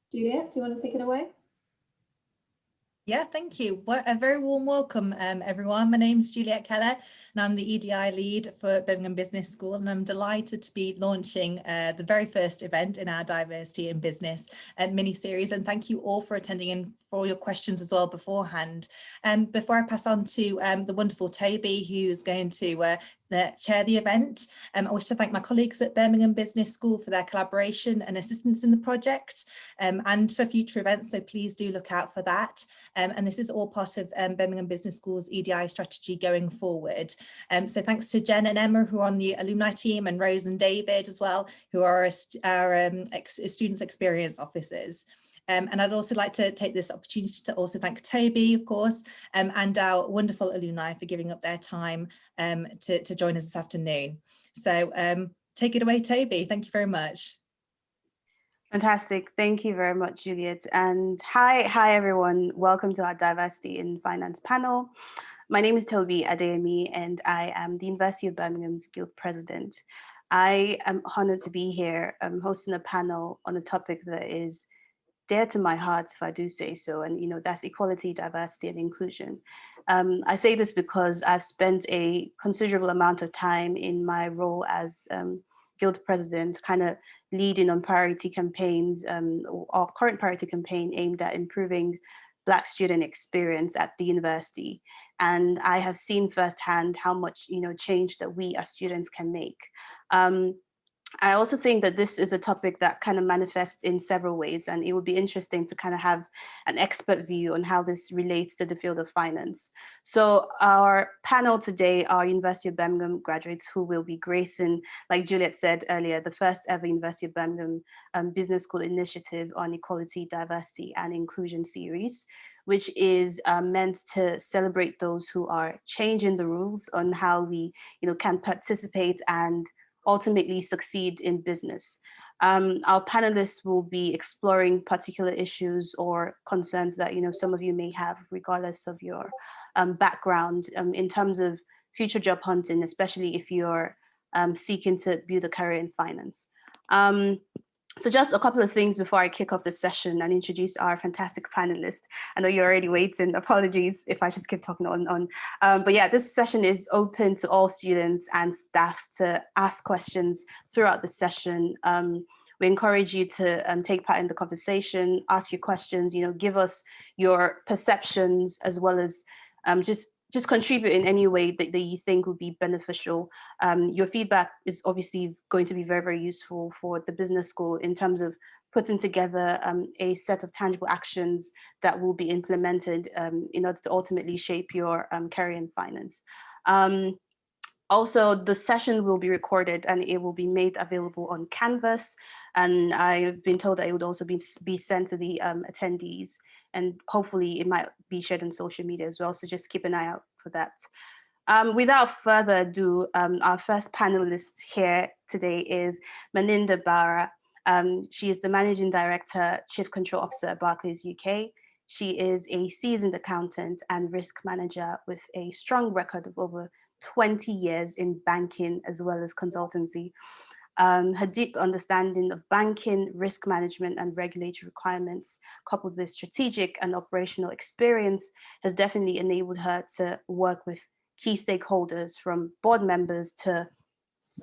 Juliet, do you want to take it away? Yeah, thank you. Well, a very warm welcome, everyone. My name is Juliet Keller, and I'm the EDI lead for Birmingham Business School, and I'm delighted to be launching the very first event in our Diversity in Business mini-series. And thank you all for attending and for all your questions as well beforehand. Before I pass on to the wonderful Toby, who's going to chair the event. I wish to thank my colleagues at Birmingham Business School for their collaboration and assistance in the project and for future events, so please do look out for that. And this is all part of Birmingham Business School's EDI strategy going forward. So thanks to Jen and Emma, who are on the alumni team, and Rose and David as well, who are our students experience officers. And I'd also like to take this opportunity to also thank Toby, of course, and our wonderful alumni for giving up their time to join us this afternoon. So take it away, Toby. Thank you very much. Fantastic. Thank you very much, Juliet. And hi, everyone. Welcome to our Diversity in Finance panel. My name is Toby Adeyemi, and I am the University of Birmingham's Guild President. I am honored to be here hosting a panel on a topic that is dear to my heart, if I do say so, and that's equality, diversity, and inclusion. I say this because I've spent a considerable amount of time in my role as Guild President, kind of leading on priority campaigns, our current priority campaign aimed at improving Black student experience at the university. And I have seen firsthand how much change that we as students can make. I also think that this is a topic that kind of manifests in several ways, and it would be interesting to kind of have an expert view on how this relates to the field of finance. So our panel today are University of Birmingham graduates who will be gracing, like Juliet said earlier, the first ever University of Birmingham Business School initiative on equality, diversity, and inclusion series, which is meant to celebrate those who are changing the rules on how we can participate and ultimately succeed in business. Our panelists will be exploring particular issues or concerns that some of you may have, regardless of your background, in terms of future job hunting, especially if you're seeking to build a career in finance. So just a couple of things before I kick off the session and introduce our fantastic panelists. I know you're already waiting. Apologies if I just keep talking on. But yeah, this session is open to all students and staff to ask questions throughout the session. We encourage you to take part in the conversation, ask your questions, give us your perceptions, as well as just contribute in any way that you think would be beneficial. Your feedback is obviously going to be very, very useful for the business school in terms of putting together a set of tangible actions that will be implemented in order to ultimately shape your career in finance. Also, the session will be recorded and it will be made available on Canvas. And I've been told that it would also be sent to the attendees, and hopefully it might be shared on social media as well. So just keep an eye out for that. Without further ado, our first panelist here today is Melinda Barra. She is the Managing Director, Chief Control Officer at Barclays UK. She is a seasoned accountant and risk manager with a strong record of over 20 years in banking as well as consultancy. Her deep understanding of banking, risk management, and regulatory requirements, coupled with strategic and operational experience, has definitely enabled her to work with key stakeholders, from board members to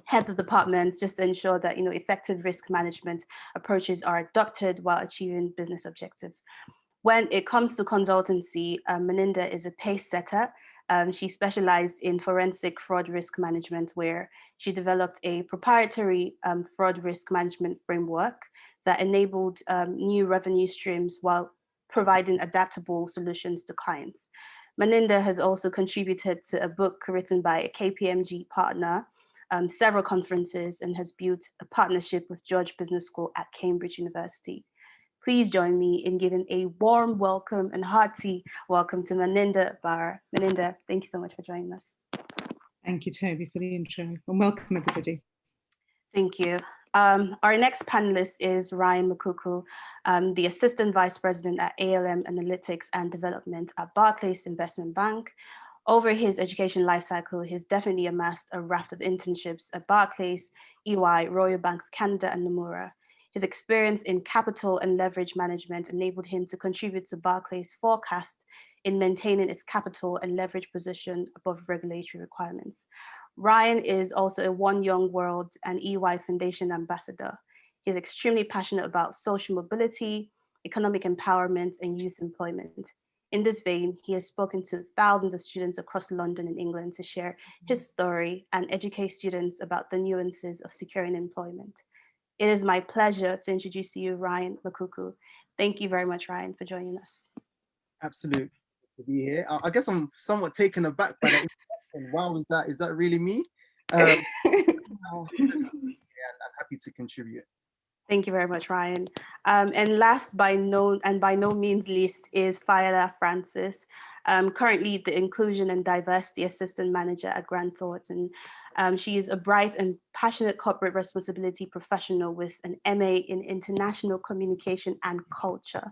heads of departments, just to ensure that effective risk management approaches are adopted while achieving business objectives. When it comes to consultancy, Melinda is a pace setter. She specialized in forensic fraud risk management, where she developed a proprietary fraud risk management framework that enabled new revenue streams while providing adaptable solutions to clients. Melinda has also contributed to a book written by a KPMG partner, several conferences, and has built a partnership with George Business School at Cambridge University. Please join me in giving a warm welcome and hearty welcome to Melinda Barr. Melinda, thank you so much for joining us. Thank you, Toby, for the intro, and welcome everybody. Thank you. Our next panelist is Ryan Makuku, the Assistant Vice President at ALM Analytics and Development at Barclays Investment Bank. Over his education lifecycle, he's definitely amassed a raft of internships at Barclays, EY, Royal Bank of Canada, and Nomura. His experience in capital and leverage management enabled him to contribute to Barclays' forecast in maintaining its capital and leverage position above regulatory requirements. Ryan is also a One Young World and EY Foundation ambassador. He's extremely passionate about social mobility, economic empowerment, and youth employment. In this vein, he has spoken to thousands of students across London and England to share his story and educate students about the nuances of securing employment. It is my pleasure to introduce to you Ryan Makuku. Thank you very much, Ryan, for joining us. Absolutely to be here. I guess I'm somewhat taken aback by that introduction. Wow, is that really me? I'm happy to contribute. Thank you very much, Ryan. And last by no means least is Fayela Francis, currently the Inclusion and Diversity Assistant Manager at Grant Thornton. She is a bright and passionate corporate responsibility professional with an MA in International Communication and Culture.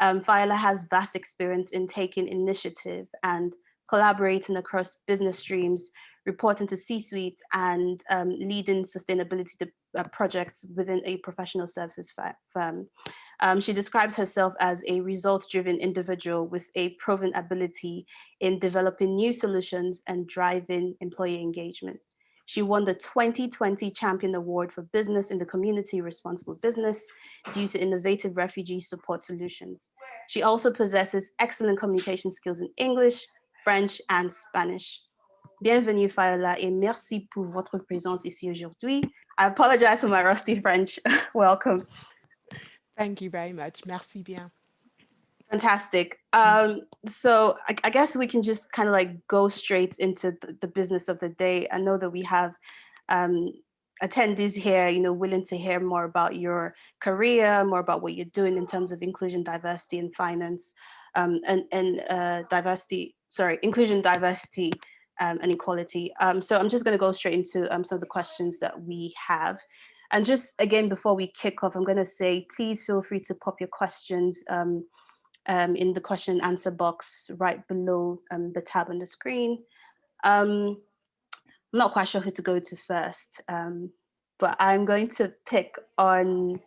Fayela has vast experience in taking initiative and collaborating across business streams, reporting to C-suite, and leading sustainability projects within a professional services firm. She describes herself as a results-driven individual with a proven ability in developing new solutions and driving employee engagement. She won the 2020 Champion Award for Business in the Community Responsible Business due to innovative refugee support solutions. She also possesses excellent communication skills in English, French, and Spanish. Bienvenue, Fayela, et merci pour votre présence ici aujourd'hui. I apologize for my rusty French. Welcome. Thank you very much. Merci bien. Fantastic. So I guess we can just kind of like go straight into the business of the day. I know that we have attendees here, willing to hear more about your career, more about what you're doing in terms of inclusion, diversity, and finance, inclusion, diversity, and equality. So I'm just going to go straight into some of the questions that we have. And just again, before we kick off, I'm going to say, please feel free to pop your questions in the question and answer box right below the tab on the screen. I'm not quite sure who to go to first, but I'm going to pick on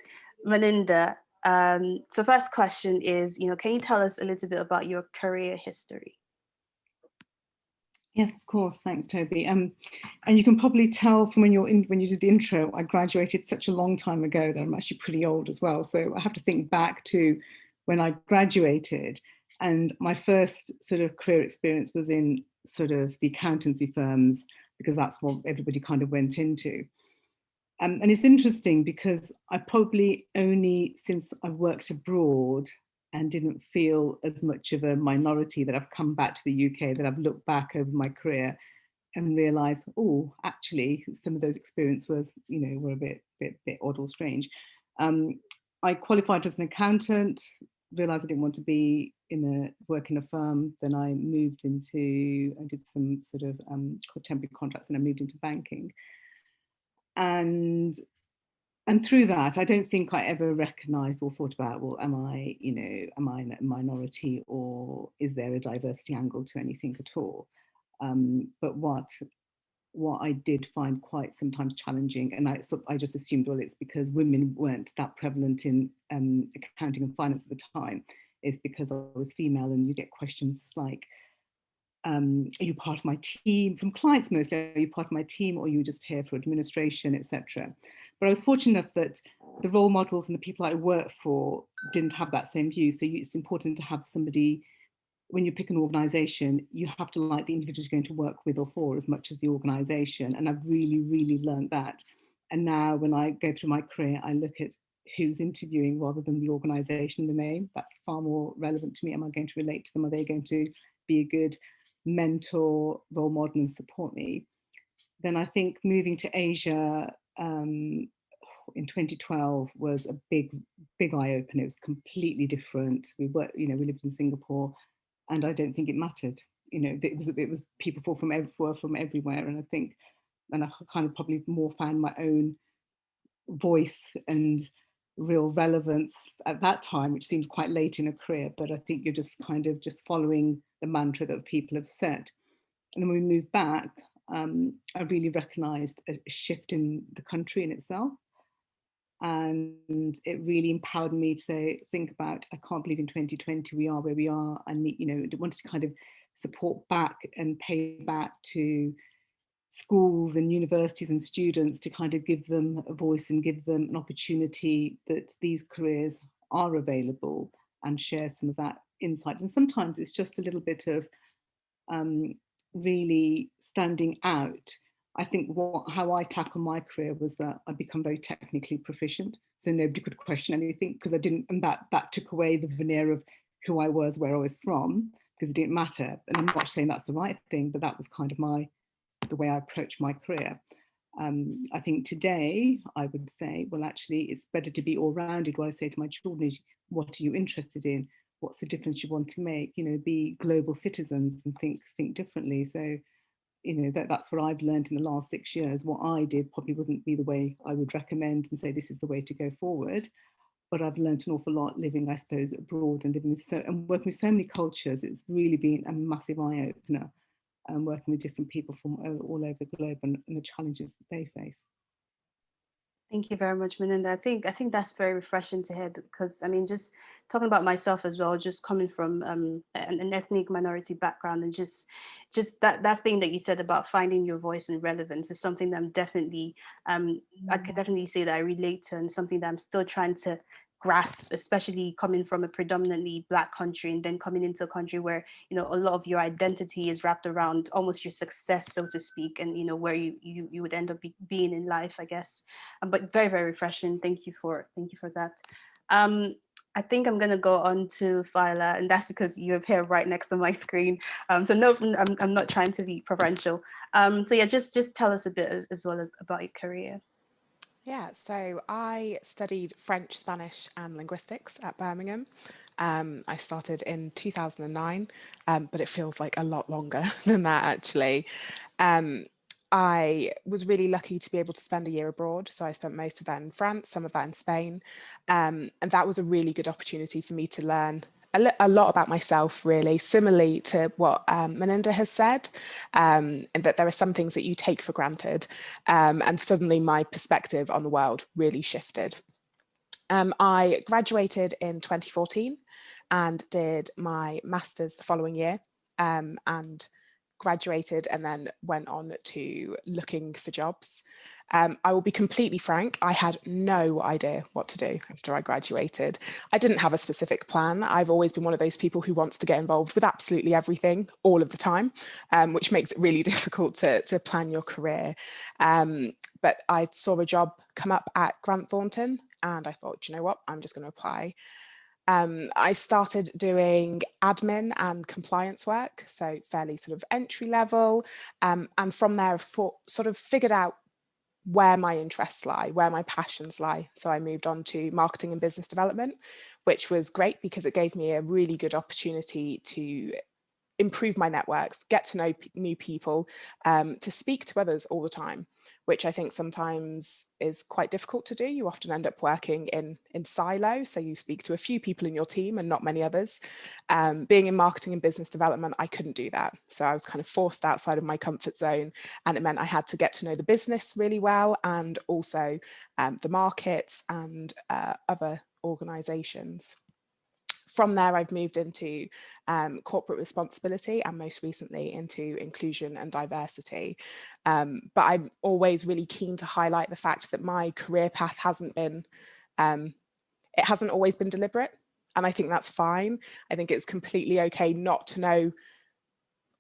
Melinda. So first question is, can you tell us a little bit about your career history? Yes, of course. Thanks, Toby. And you can probably tell from when you did the intro, I graduated such a long time ago that I'm actually pretty old as well. So I have to think back to when I graduated, and my first sort of career experience was in sort of the accountancy firms, because that's what everybody kind of went into. And it's interesting because I probably only since I've worked abroad and didn't feel as much of a minority that I've come back to the UK, that I've looked back over my career and realised, oh, actually, some of those experiences were a bit odd or strange. I qualified as an accountant, realised I didn't want to work in a firm. Then I did some sort of temporary contracts, and I moved into banking. And through that, I don't think I ever recognised or thought about, well, am I a minority, or is there a diversity angle to anything at all? But what I did find quite sometimes challenging, and I just assumed, well, it's because women weren't that prevalent in accounting and finance at the time, is because I was female, and you get questions like, are you part of my team? From clients mostly, are you part of my team, or are you just here for administration, etc. But I was fortunate enough that the role models and the people I worked for didn't have that same view. So it's important to have somebody, when you pick an organisation, you have to like the individuals you're going to work with or for as much as the organisation. And I've really, really learned that. And now when I go through my career, I look at who's interviewing rather than the organisation, the name. That's far more relevant to me. Am I going to relate to them? Are they going to be a good mentor, role model, and support me? Then I think moving to Asia in 2012 was a big eye opener. It was completely different. We lived in Singapore, and I don't think it mattered. It was people from everywhere, and I think, and I kind of probably more found my own voice and real relevance at that time, which seems quite late in a career, but I think you're just kind of just following the mantra that people have set. And then when we moved back, I really recognised a shift in the country in itself. And it really empowered me to think about, I can't believe in 2020 we are where we are. I need, you know, wanted to kind of support back and pay back to schools and universities and students to kind of give them a voice and give them an opportunity that these careers are available, and share some of that insight. And sometimes it's just a little bit of really standing out. I think how I tackle my career was that I become very technically proficient, so nobody could question anything, because I didn't, and that took away the veneer of who I was, where I was from, because it didn't matter. And I'm not saying that's the right thing, but that was kind of the way I approached my career. I think today I would say, well, actually, it's better to be all-rounded. What I say to my children is, what are you interested in? What's the difference you want to make? You know, be global citizens and think differently. So, you know, that's what I've learned in the last 6 years. What I did probably wouldn't be the way I would recommend and say this is the way to go forward. But I've learned an awful lot living, I suppose, abroad and living with and working with so many cultures. It's really been a massive eye-opener. Working with different people from all over the globe and the challenges that they face. Thank you very much, Melinda. I think that's very refreshing to hear, because I mean, just talking about myself as well, just coming from an ethnic minority background, and just that thing that you said about finding your voice and relevance is something that I'm definitely I could definitely say that I relate to, and something that I'm still trying to grasp, especially coming from a predominantly Black country, and then coming into a country where, you know, a lot of your identity is wrapped around almost your success, so to speak, and, you know, where you would end up being in life, I guess. But very, very refreshing. Thank you for that. I think I'm going to go on to Phyla, and that's because you appear right next to my screen. So no, I'm not trying to be provincial. So yeah, just tell us a bit as well about your career. Yeah, so I studied French, Spanish and linguistics at Birmingham. I started in 2009, but it feels like a lot longer than that, actually. I was really lucky to be able to spend a year abroad. So I spent most of that in France, some of that in Spain. And that was a really good opportunity for me to learn a lot about myself, really, similarly to what Melinda has said, and that there are some things that you take for granted. And suddenly my perspective on the world really shifted. I graduated in 2014 and did my master's the following year, and graduated and then went on to looking for jobs. I will be completely frank, I had no idea what to do after I graduated. I didn't have a specific plan. I've always been one of those people who wants to get involved with absolutely everything all of the time, which makes it really difficult to plan your career. But I saw a job come up at Grant Thornton and I thought, you know what, I'm just going to apply. I started doing admin and compliance work, so fairly sort of entry level. And from there, sort of figured out where my interests lie, where my passions lie. So I moved on to marketing and business development, which was great because it gave me a really good opportunity to improve my networks, get to know new people, to speak to others all the time, which I think sometimes is quite difficult to do. You often end up working in silo, so you speak to a few people in your team and not many others. Being in marketing and business development, I couldn't do that. So I was kind of forced outside of my comfort zone, and it meant I had to get to know the business really well, and also the markets and other organizations. From there, I've moved into corporate responsibility and most recently into inclusion and diversity. But I'm always really keen to highlight the fact that my career path hasn't always been deliberate. And I think that's fine. I think it's completely okay not to know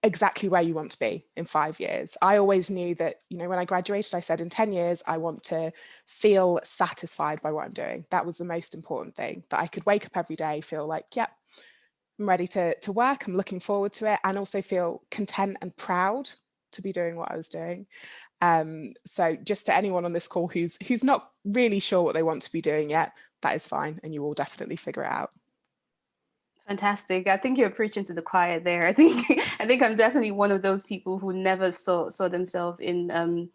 exactly where you want to be in 5 years. I always knew that, you know, when I graduated, I said in 10 years, I want to feel satisfied by what I'm doing. That was the most important thing, that I could wake up every day, feel like, yep, I'm ready to work, I'm looking forward to it, and also feel content and proud to be doing what I was doing. So just to anyone on this call who's not really sure what they want to be doing yet, that is fine, and you will definitely figure it out. Fantastic. I think you're preaching to the choir there. I think I'm definitely one of those people who never saw themselves in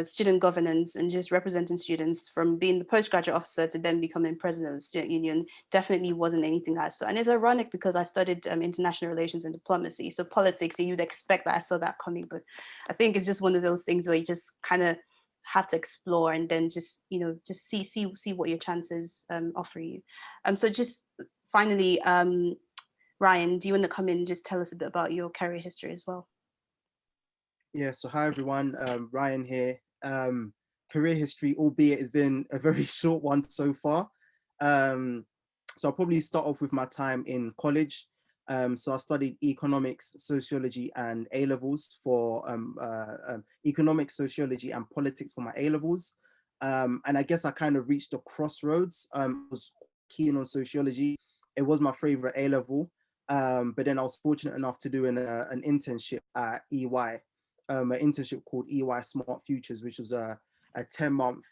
student governance and just representing students. From being the postgraduate officer to then becoming president of the student union definitely wasn't anything I saw. And it's ironic because I studied international relations and diplomacy, so politics, and you'd expect that I saw that coming. But I think it's just one of those things where you just kind of have to explore and then just, just see what your chances offer you. So just finally, Ryan, do you want to come in and just tell us a bit about your career history as well? Yeah, so hi everyone, Ryan here. Career history, albeit it's been a very short one so far. So I'll probably start off with my time in college. So I studied economics, sociology, and A-levels for economics, sociology, and politics for my A-levels. And I guess I kind of reached a crossroads. I was keen on sociology. It was my favorite A-level. But then I was fortunate enough to do an internship at EY, an internship called EY Smart Futures, which was a 10-month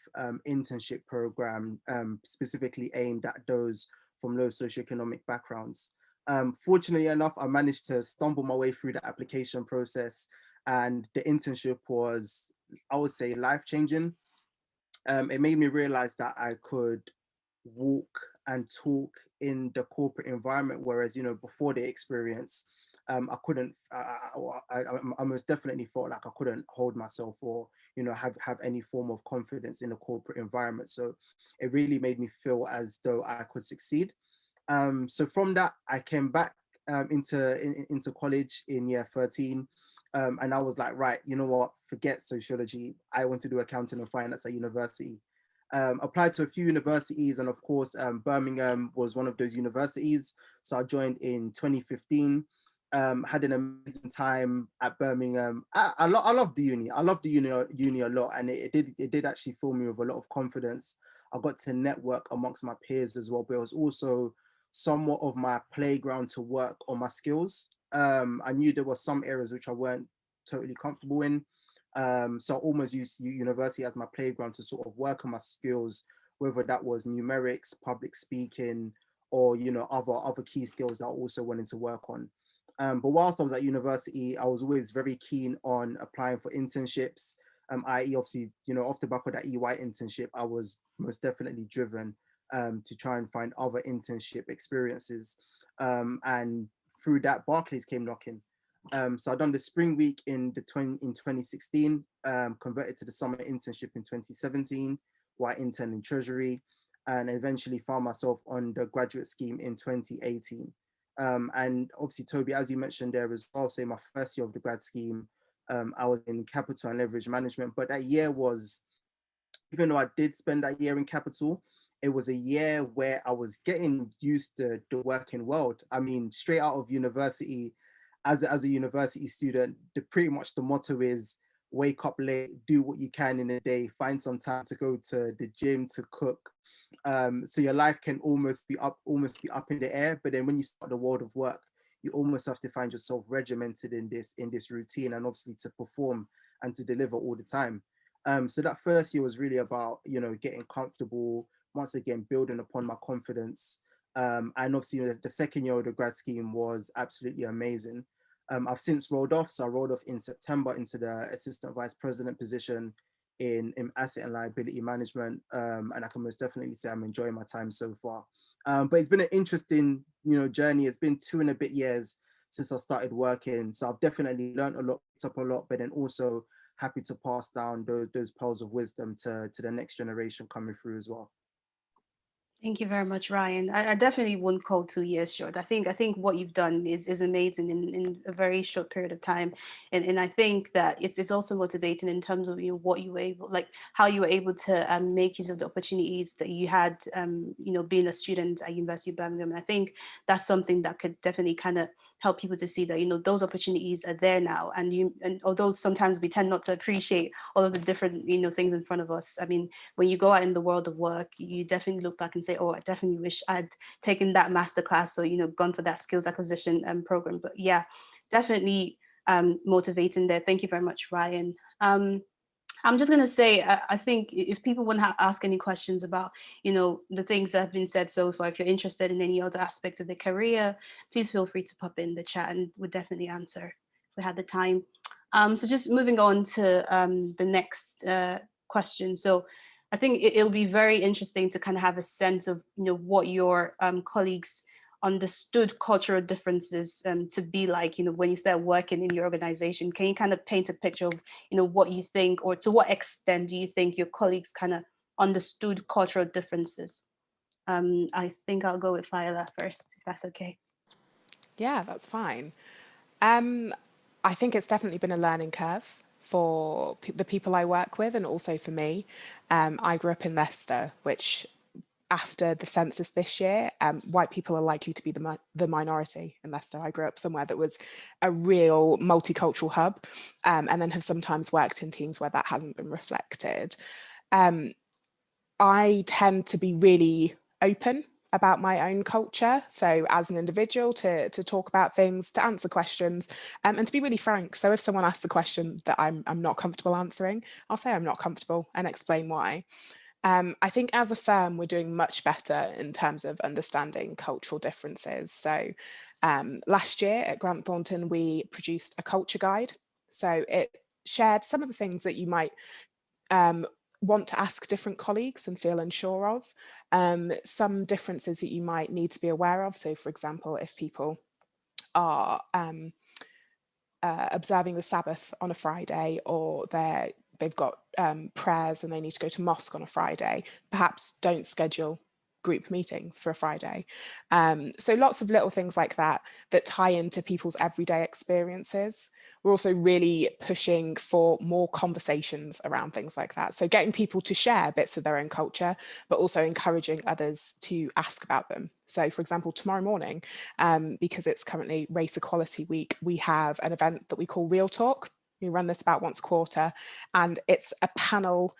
internship program specifically aimed at those from low socioeconomic backgrounds. Fortunately enough, I managed to stumble my way through the application process, and the internship was, I would say, life-changing. It made me realize that I could walk and talk in the corporate environment, whereas, before the experience, I couldn't, I most definitely felt like I couldn't hold myself or, have any form of confidence in a corporate environment. So it really made me feel as though I could succeed. So from that, I came back into college in year 13. And I was like, right, you know what, forget sociology. I want to do accounting and finance at university. Applied to a few universities, and of course, Birmingham was one of those universities. So I joined in 2015. Had an amazing time at Birmingham. I love the uni. I love the uni a lot, and it did actually fill me with a lot of confidence. I got to network amongst my peers as well, but it was also somewhat of my playground to work on my skills. I knew there were some areas which I weren't totally comfortable in. So I almost used university as my playground to sort of work on my skills, whether that was numerics, public speaking, or other key skills that I also wanted to work on. But whilst I was at university, I was always very keen on applying for internships. I.e., obviously, off the back of that EY internship, I was most definitely driven to try and find other internship experiences. And through that, Barclays came knocking. So I'd done the spring week in 2016, converted to the summer internship in 2017, where I interned in Treasury, and eventually found myself on the graduate scheme in 2018. And obviously, Toby, as you mentioned there as well, say my first year of the grad scheme, I was in capital and leverage management, but that year was, even though I did spend that year in capital, it was a year where I was getting used to the working world. I mean, straight out of university, as a university student, pretty much the motto is wake up late, do what you can in a day, find some time to go to the gym, to cook. So your life can almost be up in the air. But then when you start the world of work, you almost have to find yourself regimented in this routine, and obviously to perform and to deliver all the time. So that first year was really about, getting comfortable, once again, building upon my confidence. And obviously the second year of the grad scheme was absolutely amazing. I've since rolled off. So I rolled off in September into the assistant vice president position in asset and liability management. And I can most definitely say I'm enjoying my time so far. But it's been an interesting, journey. It's been 2 and a bit years since I started working. So I've definitely learned a lot, picked up a lot, but then also happy to pass down those pearls of wisdom to the next generation coming through as well. Thank you very much, Ryan. I definitely wouldn't call 2 years short. I think what you've done is amazing in a very short period of time, and I think that it's also motivating in terms of what you were able, like how you were able to make use of the opportunities that you had, being a student at University of Birmingham. And I think that's something that could definitely kind of help people to see that those opportunities are there now, and although sometimes we tend not to appreciate all of the different things in front of us. I mean, when you go out in the world of work, you definitely look back and say, oh, I definitely wish I'd taken that masterclass or gone for that skills acquisition program. But yeah, definitely motivating there. Thank you very much, Ryan. I'm just going to say, I think if people want to ask any questions about, the things that have been said so far, if you're interested in any other aspect of the career, please feel free to pop in the chat and we'll definitely answer if we have the time. So just moving on to the next question. So I think it'll be very interesting to kind of have a sense of, what your colleagues understood cultural differences to be like, when you start working in your organization? Can you kind of paint a picture of, what you think, or to what extent do you think your colleagues kind of understood cultural differences? I think I'll go with Viola first, if that's okay. Yeah, that's fine. I think it's definitely been a learning curve for the people I work with, and also for me. I grew up in Leicester, which after the census this year, white people are likely to be the minority in Leicester. I grew up somewhere that was a real multicultural hub, and then have sometimes worked in teams where that hasn't been reflected. I tend to be really open about my own culture. So as an individual, to talk about things, to answer questions, and to be really frank. So if someone asks a question that I'm not comfortable answering, I'll say I'm not comfortable and explain why. I think as a firm, we're doing much better in terms of understanding cultural differences. So last year at Grant Thornton, we produced a culture guide. So it shared some of the things that you might want to ask different colleagues and feel unsure of, some differences that you might need to be aware of. So for example, if people are observing the Sabbath on a Friday, or they've got prayers and they need to go to mosque on a Friday, perhaps don't schedule group meetings for a Friday. So lots of little things like that tie into people's everyday experiences. We're also really pushing for more conversations around things like that. So getting people to share bits of their own culture, but also encouraging others to ask about them. So for example, tomorrow morning, because it's currently Race Equality Week, we have an event that we call Real Talk. We run this about once a quarter, and it's a panel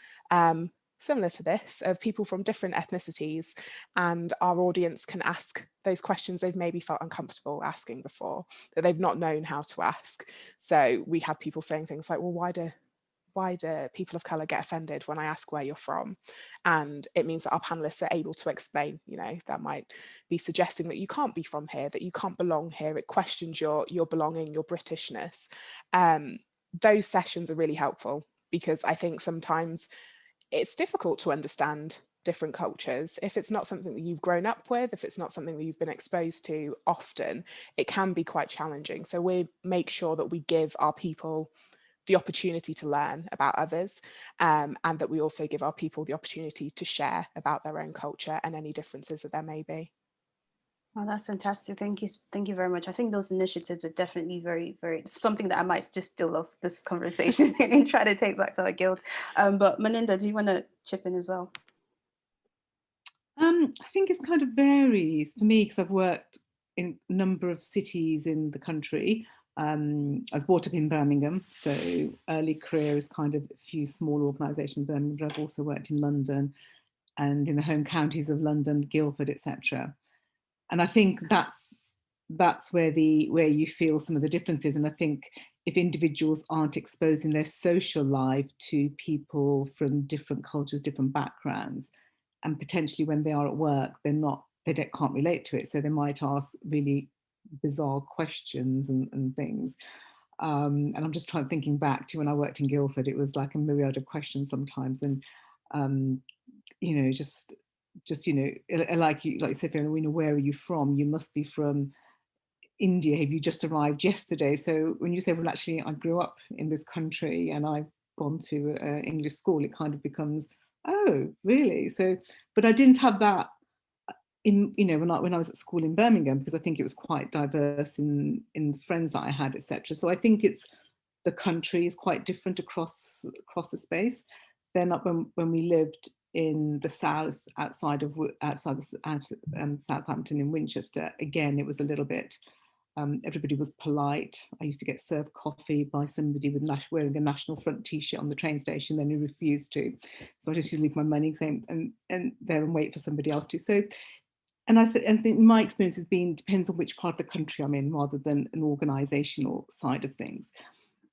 similar to this, of people from different ethnicities, and our audience can ask those questions they've maybe felt uncomfortable asking before, that they've not known how to ask. So we have people saying things like, well, why do people of colour get offended when I ask where you're from? And it means that our panelists are able to explain, that might be suggesting that you can't be from here, that you can't belong here. It questions your belonging, your Britishness. Those sessions are really helpful, because I think sometimes it's difficult to understand different cultures. If it's not something that you've grown up with, if it's not something that you've been exposed to often, it can be quite challenging. So we make sure that we give our people the opportunity to learn about others, and that we also give our people the opportunity to share about their own culture and any differences that there may be. Oh, that's fantastic. Thank you very much. I think those initiatives are definitely very, very, something that I might just steal off this conversation and try to take back to our guild. But Melinda, do you want to chip in as well? I think it's kind of varies for me, because I've worked in a number of cities in the country. I was brought up in Birmingham, so early career is kind of a few small organisations in Birmingham, but I've also worked in London and in the home counties of London, Guildford, etc. And I think that's where you feel some of the differences. And I think if individuals aren't exposing their social life to people from different cultures, different backgrounds, and potentially when they are at work, they can't relate to it. So they might ask really bizarre questions and things. And I'm just thinking back to when I worked in Guildford, it was like a myriad of questions sometimes. And, like you said, Fiona, where are you from? You must be from India. Have you just arrived yesterday? So when you say, well, actually, I grew up in this country and I've gone to English school, it kind of becomes, oh, really? So, but I didn't have that when I was at school in Birmingham, because I think it was quite diverse in the friends that I had, etc. So I think the country is quite different across the space. Then when we lived in the south, outside Southampton in Winchester, again it was a little bit. Everybody was polite. I used to get served coffee by somebody wearing a National Front T-shirt on the train station, then he refused to. So I just used to leave my money and there and wait for somebody else to. So, and I think my experience has been, depends on which part of the country I'm in rather than an organisational side of things.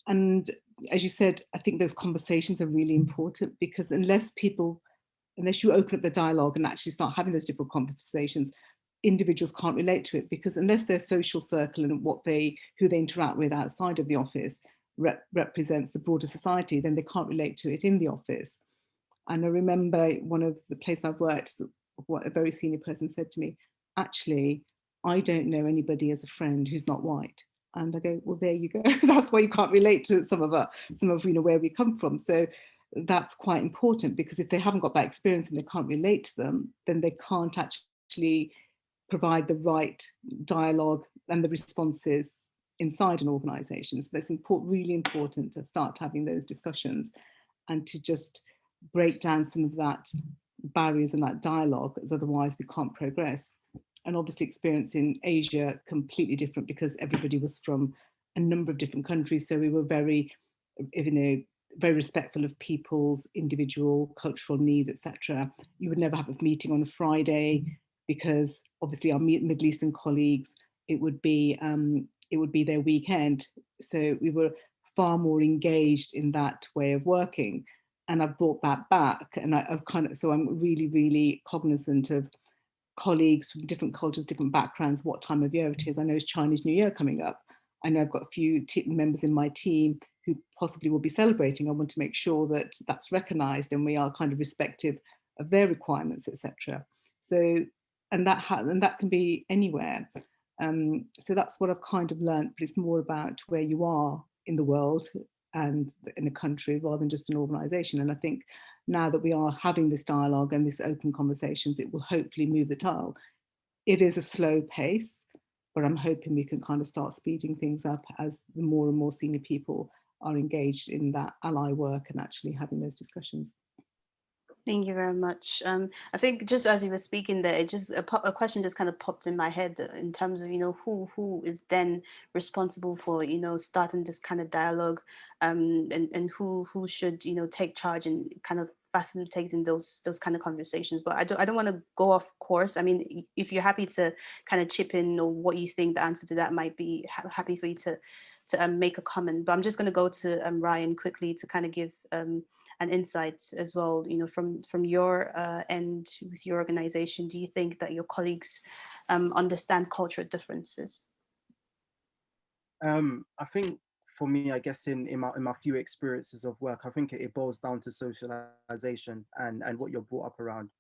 And as you said, I think those conversations are really important, because unless you open up the dialogue and actually start having those difficult conversations, individuals can't relate to it, because unless their social circle and who they interact with outside of the office represents the broader society, then they can't relate to it in the office. And I remember one of the places I've worked, what a very senior person said to me, actually, I don't know anybody as a friend who's not white. And I go, well, there you go. That's why you can't relate to some of where we come from. So that's quite important, because if they haven't got that experience and they can't relate to them, then they can't actually provide the right dialogue and the responses inside an organization. So that's really important to start having those discussions and to just break down some of that barriers and that dialogue, as otherwise we can't progress. And obviously experience in Asia completely different, because everybody was from a number of different countries. So we were very, very respectful of people's individual cultural needs, etc. You would never have a meeting on a Friday, because obviously our Middle Eastern colleagues, it would be their weekend. So we were far more engaged in that way of working. And I've brought that back, and so I'm really, really cognizant of colleagues from different cultures, different backgrounds, what time of year it is. I know it's Chinese New Year coming up. I know I've got a few members in my team who possibly will be celebrating. I want to make sure that that's recognised and we are kind of respective of their requirements, etc. So, and that can be anywhere. So that's what I've kind of learned, but it's more about where you are in the world and in a country rather than just an organisation. And I think now that we are having this dialogue and this open conversations, it will hopefully move the dial. It is a slow pace, but I'm hoping we can kind of start speeding things up as the more and more senior people are engaged in that ally work and actually having those discussions. Thank you very much. I think just as you were speaking there, it just a question just kind of popped in my head in terms of, who is then responsible for, starting this kind of dialogue, and who should, take charge and kind of facilitating those kind of conversations. But I don't want to go off course. I mean, if you're happy to kind of chip in or what you think the answer to that might be, happy for you to make a comment. But I'm just going to go to Ryan quickly to kind of give and insights as well, from your end with your organization. Do you think that your colleagues understand cultural differences? I think for me, I guess in my few experiences of work, I think it boils down to socialization and what you're brought up around.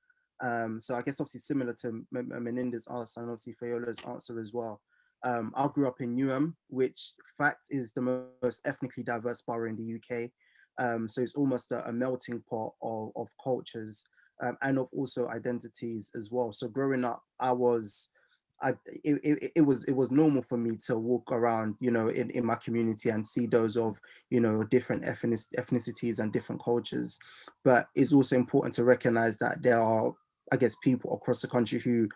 So I guess obviously similar to Melinda's answer and obviously Fiola's answer as well. I grew up in Newham, which fact is the most ethnically diverse borough in the UK. So it's almost a melting pot of cultures and of also identities as well. So growing up, it was normal for me to walk around, in my community and see those of, different ethnicities and different cultures. But it's also important to recognize that there are, I guess, people across the country who,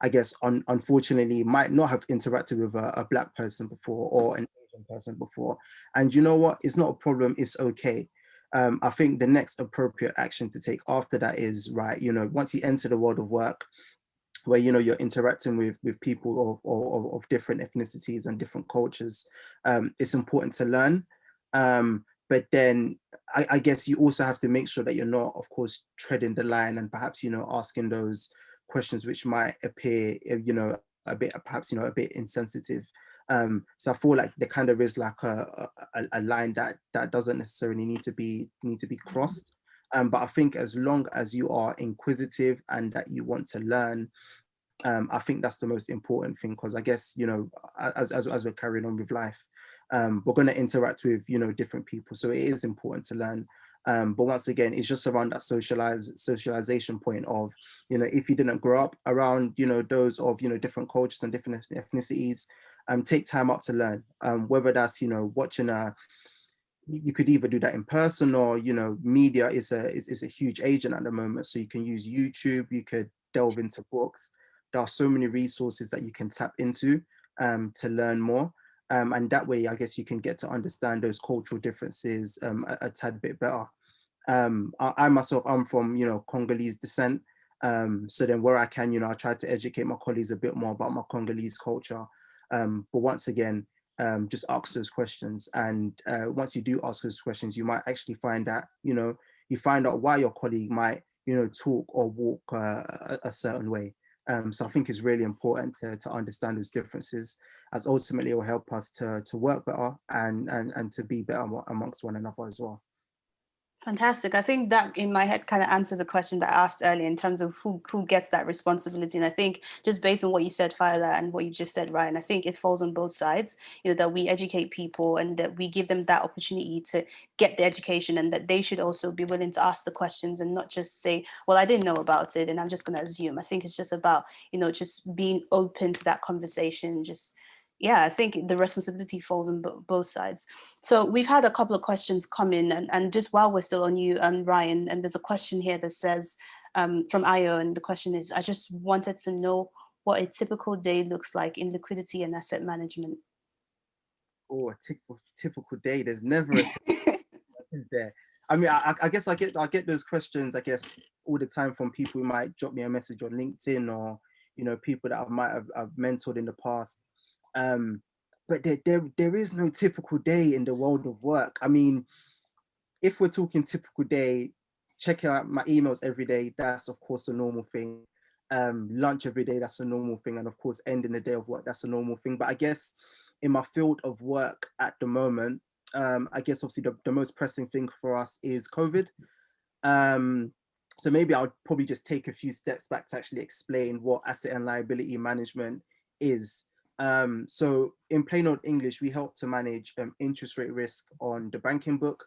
I guess, unfortunately might not have interacted with a Black person before or an Asian person before. And you know what? It's not a problem. It's okay. I think the next appropriate action to take after that is, right, once you enter the world of work, where you're interacting with people of different ethnicities and different cultures, it's important to learn. But then I guess you also have to make sure that you're not, of course, treading the line and perhaps, asking those questions which might appear, a bit, perhaps, a bit insensitive. So I feel like there kind of is like a line that doesn't necessarily need to be crossed. But I think as long as you are inquisitive and that you want to learn, I think that's the most important thing, because I guess, as we're carrying on with life, we're going to interact with, different people. So it is important to learn. But once again, it's just around that socialization point of, if you didn't grow up around, those of, different cultures and different ethnicities, take time out to learn, whether that's, watching you could either do that in person or, media is a huge agent at the moment. So you can use YouTube, you could delve into books. There are so many resources that you can tap into to learn more. And that way, I guess you can get to understand those cultural differences a tad bit better. I myself, I'm from, Congolese descent. So then where I can, I try to educate my colleagues a bit more about my Congolese culture. But once again, just ask those questions. And once you do ask those questions, you might actually find that, you find out why your colleague might, talk or walk a certain way. So I think it's really important to understand those differences, as ultimately it will help us to work better and to be better amongst one another as well. Fantastic. I think that in my head kind of answered the question that I asked earlier in terms of who gets that responsibility. And I think just based on what you said, Fiola, and what you just said, Ryan, I think it falls on both sides, that we educate people and that we give them that opportunity to get the education, and that they should also be willing to ask the questions and not just say, well, I didn't know about it and I'm just going to assume. I think it's just about, just being open to that conversation. I think the responsibility falls on both sides. So we've had a couple of questions come in, and just while we're still on you, Ryan, and there's a question here that says from Ayo, and the question is, I just wanted to know what a typical day looks like in liquidity and asset management. Oh, a typical day. There's never a typical day, is there? I mean, I guess I get those questions, I guess, all the time from people who might drop me a message on LinkedIn, or people that I might have mentored in the past. But there is no typical day in the world of work. I mean, if we're talking typical day, checking out my emails every day, that's of course a normal thing. Lunch every day, that's a normal thing. And of course, ending the day of work, that's a normal thing. But I guess in my field of work at the moment, I guess obviously the most pressing thing for us is COVID. So maybe I'll probably just take a few steps back to actually explain what asset and liability management is. So in plain old English, we help to manage interest rate risk on the banking book.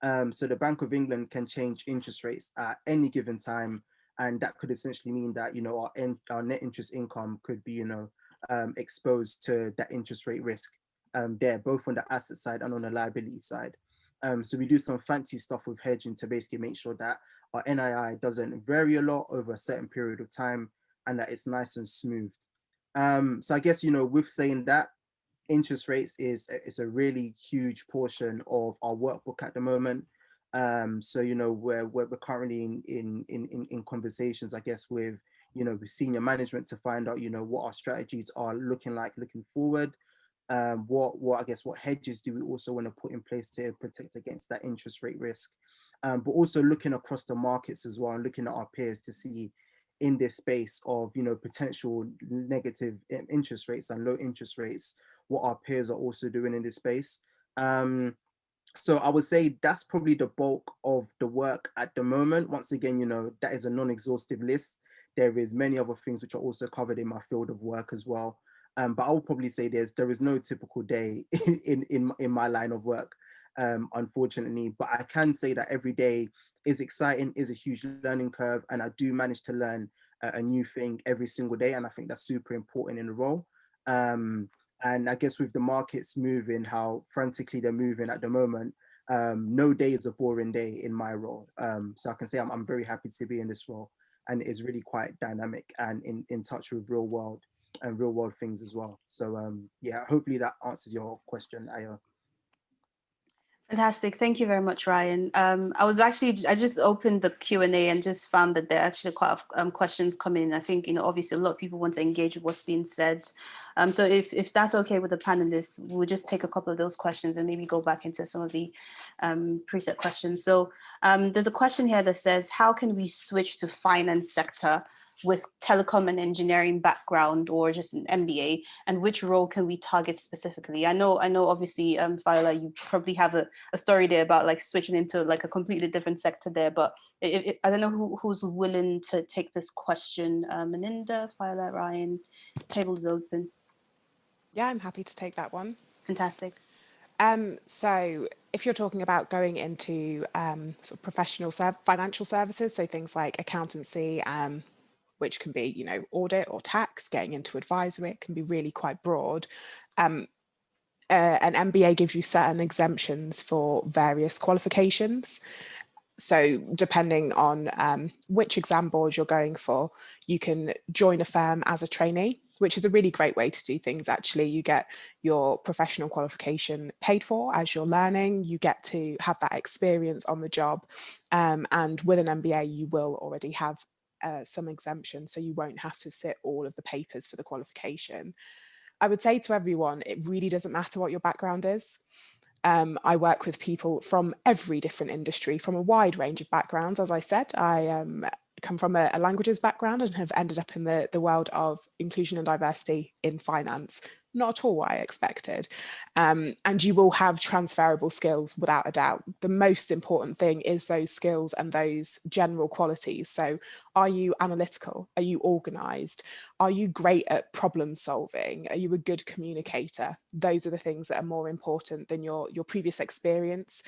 So the Bank of England can change interest rates at any given time, and that could essentially mean that our net interest income could be exposed to that interest rate risk there, both on the asset side and on the liability side. So we do some fancy stuff with hedging to basically make sure that our NII doesn't vary a lot over a certain period of time, and that it's nice and smooth. So I guess, with saying that, interest rates is a really huge portion of our workbook at the moment. So we're currently in conversations, I guess, with with senior management to find out what our strategies are looking forward. What hedges do we also want to put in place to protect against that interest rate risk, but also looking across the markets as well, and looking at our peers to see in this space of potential negative interest rates and low interest rates, what our peers are also doing in this space. So I would say that's probably the bulk of the work at the moment. Once again, that is a non-exhaustive list. There is many other things which are also covered in my field of work as well. But I would probably say there is no typical day in my line of work, unfortunately. But I can say that every day is exciting, is a huge learning curve, and I do manage to learn a new thing every single day, and I think that's super important in the role. And I guess with the markets moving, how frantically they're moving at the moment, no day is a boring day in my role. So I can say I'm very happy to be in this role, and it is really quite dynamic and in touch with real world things as well. So yeah, hopefully that answers your question, Ayo. Fantastic. Thank you very much, Ryan. I just opened the Q&A and just found that there are actually quite a questions coming in. I think, obviously a lot of people want to engage with what's being said. So if that's okay with the panelists, we'll just take a couple of those questions and maybe go back into some of the preset questions. So there's a question here that says, how can we switch to finance sector with telecom and engineering background, or just an MBA, and which role can we target specifically? I know obviously, Viola, you probably have a story there about like switching into like a completely different sector there, but I don't know who's willing to take this question. Melinda, Viola, Ryan, table is open. Yeah, I'm happy to take that one. Fantastic. So if you're talking about going into sort of professional financial services, so things like accountancy, which can be, audit or tax, getting into advisory, it can be really quite broad. An MBA gives you certain exemptions for various qualifications. So depending on which exam board you're going for, you can join a firm as a trainee, which is a really great way to do things. Actually, you get your professional qualification paid for as you're learning. You get to have that experience on the job. And with an MBA, you will already have some exemption, so you won't have to sit all of the papers for the qualification. I would say to everyone, it really doesn't matter what your background is. I work with people from every different industry, from a wide range of backgrounds. As I said, I come from a languages background and have ended up in the world of inclusion and diversity in finance. not at all what I expected. And you will have transferable skills without a doubt. The most important thing is those skills and those general qualities. So are you analytical? Are you organized? Are you great at problem solving? Are you a good communicator? Those are the things that are more important than your previous experience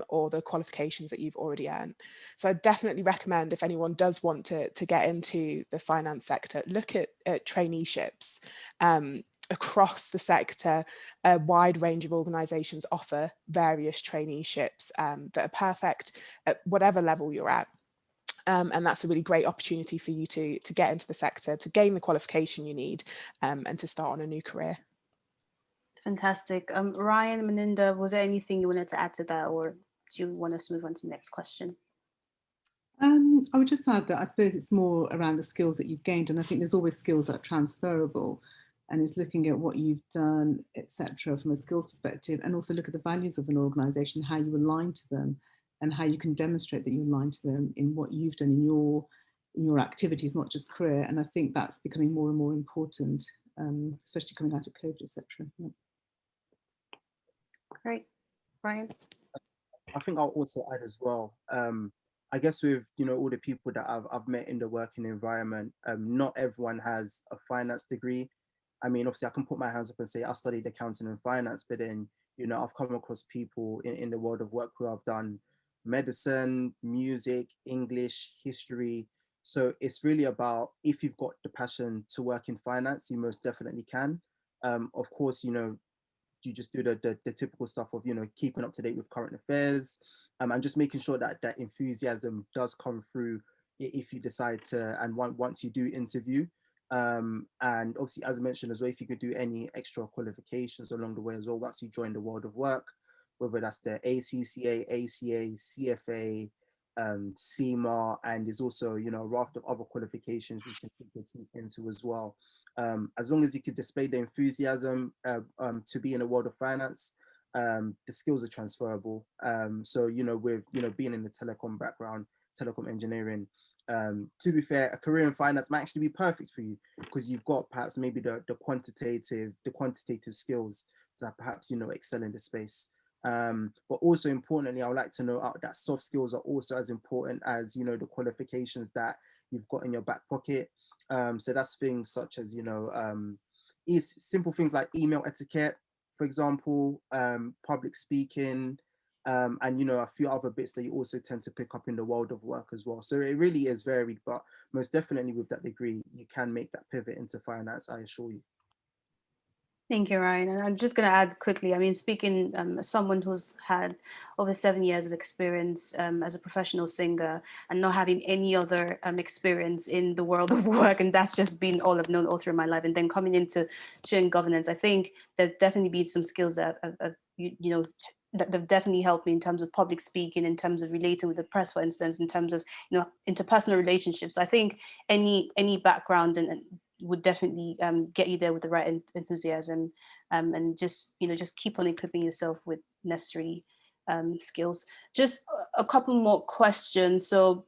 or the qualifications that you've already earned. So I definitely recommend, if anyone does want to get into the finance sector, look at traineeships. Across the sector, a wide range of organisations offer various traineeships that are perfect at whatever level you're at. And that's a really great opportunity for you to get into the sector, to gain the qualification you need, and to start on a new career. Fantastic. Ryan, Melinda, was there anything you wanted to add to that, or do you want us to move on to the next question? I would just add that I suppose it's more around the skills that you've gained, and I think there's always skills that are transferable, and it's looking at what you've done, etc., from a skills perspective, and also look at the values of an organisation, how you align to them, and how you can demonstrate that you align to them in what you've done in your activities, not just career. And I think that's becoming more and more important, especially coming out of COVID, etc. Yeah. Great, Ryan. I think I'll also add as well. I guess with all the people that I've met in the working environment, not everyone has a finance degree. I mean, obviously, I can put my hands up and say I studied accounting and finance, but then I've come across people in the world of work who have done medicine, music, English, history. So it's really about, if you've got the passion to work in finance, you most definitely can. Of course, you just do the typical stuff of keeping up to date with current affairs, and just making sure that that enthusiasm does come through if you decide to, and once you do interview. And obviously, as I mentioned as well, if you could do any extra qualifications along the way as well once you join the world of work, whether that's the ACCA, ACA, CFA, CMA, and there's also a raft of other qualifications you can take your teeth into as well. As long as you could display the enthusiasm to be in the world of finance, the skills are transferable. So with being in the telecom background, telecom engineering, to be fair, a career in finance might actually be perfect for you, because you've got perhaps maybe the quantitative skills to perhaps excel in the space. But also importantly, I would like to note that soft skills are also as important as the qualifications that you've got in your back pocket. So that's things such as simple things like email etiquette, for example, public speaking, and a few other bits that you also tend to pick up in the world of work as well. So it really is varied, but most definitely with that degree, you can make that pivot into finance, I assure you. Thank you, Ryan. And I'm just going to add quickly, I mean, speaking as someone who's had over 7 years of experience as a professional singer, and not having any other experience in the world of work, and that's just been all I've known all through my life, and then coming into student governance, I think there's definitely been some skills that that have definitely helped me in terms of public speaking, in terms of relating with the press, for instance, in terms of interpersonal relationships. So I think any background and would definitely get you there with the right enthusiasm, and just keep on equipping yourself with necessary skills. Just a couple more questions. So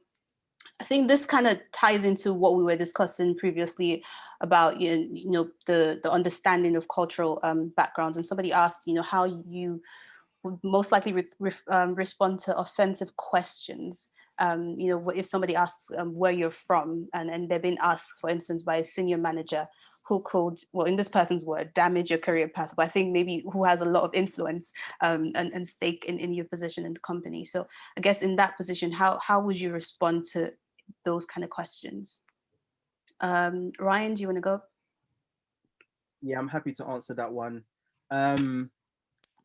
I think this kind of ties into what we were discussing previously about the understanding of cultural backgrounds. And somebody asked how you would most likely respond to offensive questions. If somebody asks where you're from, and they're being asked, for instance, by a senior manager who could, well, in this person's word, damage your career path, but I think maybe who has a lot of influence and stake in your position in the company. So I guess in that position, how would you respond to those kind of questions? Ryan, do you want to go? Yeah, I'm happy to answer that one.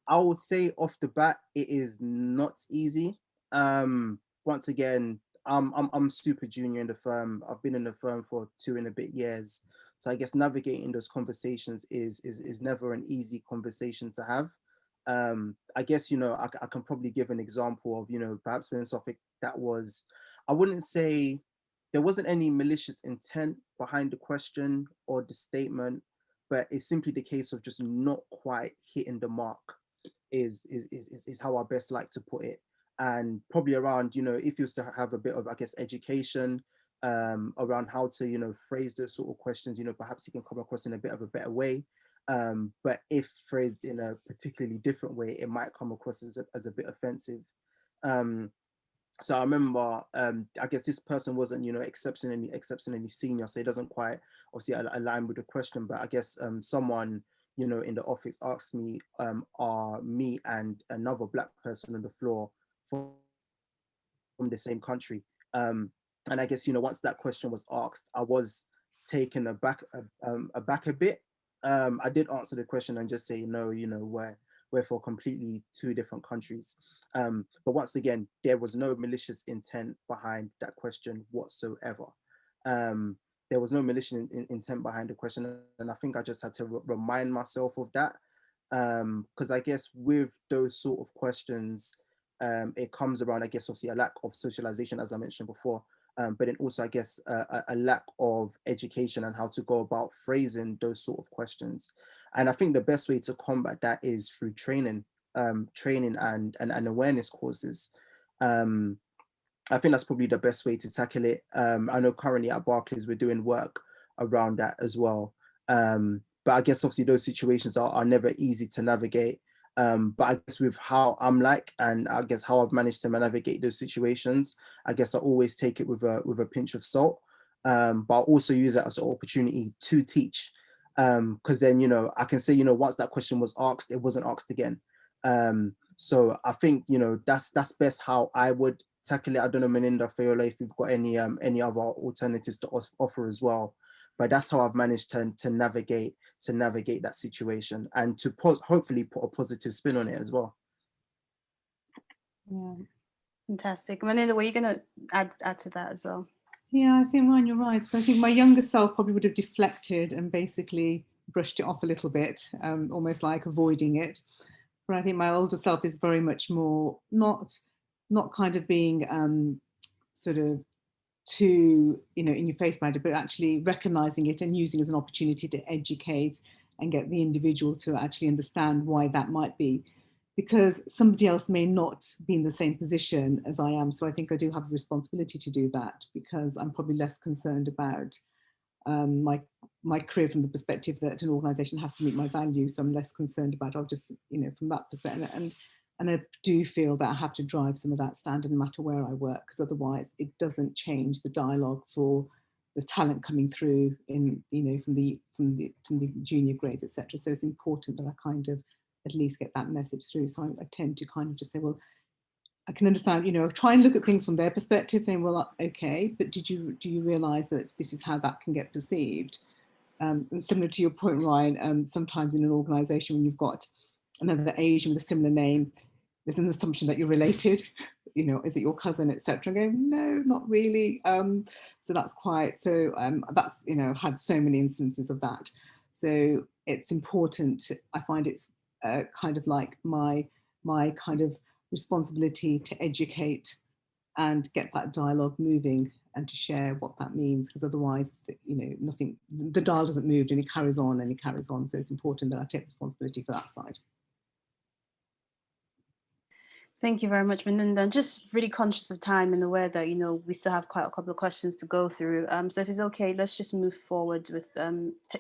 I will say off the bat, it is not easy. Once again, I'm super junior in the firm. I've been in the firm for 2 and a bit years. So I guess navigating those conversations is never an easy conversation to have. I guess, I can probably give an example of, perhaps when something that was, I wouldn't say there wasn't any malicious intent behind the question or the statement, but it's simply the case of just not quite hitting the mark is how I best like to put it. And probably around, if you was to have a bit of, I guess, education around how to, phrase those sort of questions, perhaps you can come across in a bit of a better way. But if phrased in a particularly different way, it might come across as a bit offensive. So I remember, I guess this person wasn't, exceptionally senior, so it doesn't quite obviously align with the question. But I guess someone, in the office asked me, are me and another Black person on the floor from the same country? And I guess, once that question was asked, I was taken aback a bit. I did answer the question and just say, no, we're for completely two different countries. But once again, there was no malicious intent behind that question whatsoever. There was no malicious intent behind the question. And I think I just had to remind myself of that. Because I guess with those sort of questions, it comes around, I guess, obviously a lack of socialization, as I mentioned before. But then also, I guess, a lack of education and how to go about phrasing those sort of questions. And I think the best way to combat that is through training and awareness courses. I think that's probably the best way to tackle it. I know currently at Barclays, we're doing work around that as well. But I guess obviously those situations are never easy to navigate. But I guess with how I'm like, and I guess how I've managed to navigate those situations, I guess I always take it with a pinch of salt. But I also use that as an opportunity to teach. Because then, I can say, once that question was asked, it wasn't asked again. So I think, that's best how I would tackle it. I don't know, Melinda, Fiola, if you've got any other alternatives to offer as well. But that's how I've managed to navigate that situation and to hopefully put a positive spin on it as well. Yeah, fantastic. Melinda, were you going to add to that as well? Yeah, I think, Ryan, you're right. So I think my younger self probably would have deflected and basically brushed it off a little bit, almost like avoiding it. But I think my older self is very much more not kind of being sort of too, in your face about it, but actually recognizing it and using it as an opportunity to educate and get the individual to actually understand why that might be, because somebody else may not be in the same position as I am. So I think I do have a responsibility to do that, because I'm probably less concerned about my career from the perspective that an organization has to meet my values. So I'm less concerned about, I'll just, from that perspective. And I do feel that I have to drive some of that standard no matter where I work, because otherwise it doesn't change the dialogue for the talent coming through in, from the junior grades, etc. So it's important that I kind of at least get that message through. So I tend to kind of just say, well, I can understand, try and look at things from their perspective, saying, well, okay, but do you realize that this is how that can get perceived? And similar to your point, Ryan, sometimes in an organization when you've got another Asian with a similar name, there's an assumption that you're related, is it your cousin, etc. Going, no, not really. So that's that's, had so many instances of that. So it's important. I find it's kind of like my kind of responsibility to educate and get that dialogue moving and to share what that means, because otherwise, nothing, the dial doesn't move and it carries on and it carries on. So it's important that I take responsibility for that side. Thank you very much, Melinda. Just really conscious of time and aware that, we still have quite a couple of questions to go through. So if it's okay, let's just move forward with